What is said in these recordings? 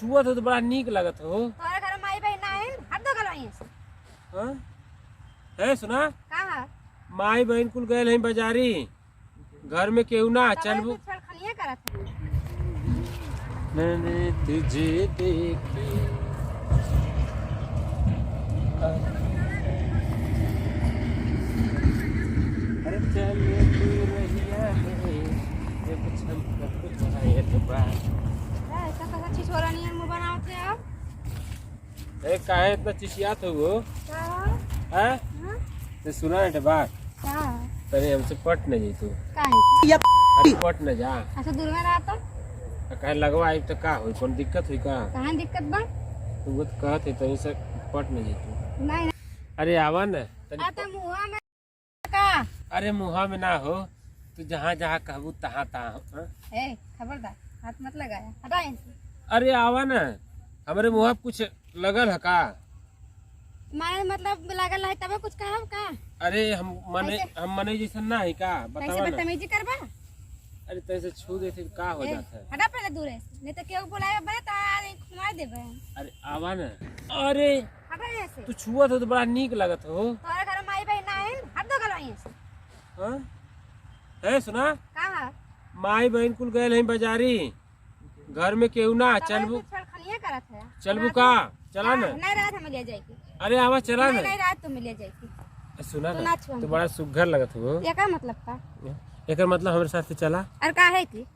छुअत हो तो बड़ा नीक लगत हो। तोरे घर माई बहन ना है हट दो गलवाई से। हां है सुना कहां माई बहन कुल गए हैं बाजारी, घर में केहू ना चलबू छड़खनिया करत है। मैंने तुझे देखी अरे चल तू रहिया है जब छम कुछ आए तो बात ऐसा कैसा छिछोरा नहीं मुंह बनाते आप। ए काहे इतना चिचियात हो वो का हैं हां ते सुना है बात का तने हमसे पट न जइतू काहे अरे पट न जा अच्छा दूर में रहता कहे लगवा आई तो का होई कौन दिक्कत हुई का कहां दिक्कत बा। तू वो कहत है तनी से पट न जइतू। नहीं अरे आवा न तनी आता मुंह में का अरे मुहा में ना हो तू जहाँ जहाँ कहबू तहाँ तहाँ ए खबरदार हाथ मत लगाया हटा यहीं से। अरे आवा न हमारे मुहा कुछ लगल है का। मारे मतलब लागल है तब कुछ कहा का। अरे हम मने जैसा ना है का कैसे बतावा न। बदतमीजी करबा। अरे तैसे छू देते तो का हो जाता है। हटा पहले दूर से नहीं तो केहू बुलाए बने तो आज खुमार देबे। अरे आवा न अरे हटा यहीं से। तू छुअत हो तो बड़ा नीक लगत हो। तोरे घर माई बहन ना है हट दो गलवाई से। हाँ है सुना कहां माई बहन कुल गए हैं बाजारी, घर में केहू ना चलबू छड़खनिया करत है। चलबू का चला न। नहीं रात हम ले जाएगी। अरे आवा चला नहीं न। नहीं रात तुम ले जाएगी। सुना तो न नाच बंद। तो बड़ा सुघर लगत हो। ये का मतलब का एकर मतलब हमारे साथ से चला और का है की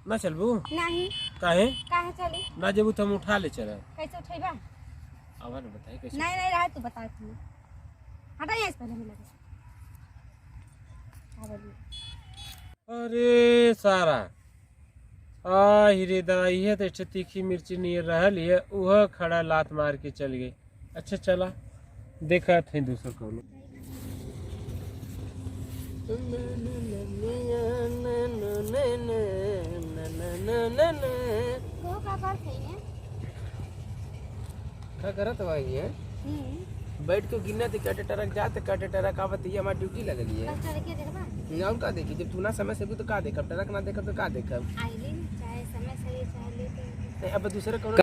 ना चलबू नहीं काहे काहे चली ना जबू तो हम उठा ले चला। कैसे उठेबा। आवा न बताई कैसे। नहीं नहीं रात तू बता तू हटा यहीं से पहले मिला के। अरे सारा आ हिरे दाई है तो तीखी मिर्ची नहीं रहल है वह खड़ा लात मार के चल गई। अच्छा चला देखा थे दूसरा कौन वो का बात है क्या करत भाई है बैठ के गिनना थे कटे टरक जाते कटे टरक आवत ये हमारी ड्यूटी लगली है। बस लड़के देखबा और का देखी जब तू ना समय से भी तो का देखब टरक ना देखब तो का देखब। आइलिन चाहे समय सही चाहे लेट अब दूसरे कौन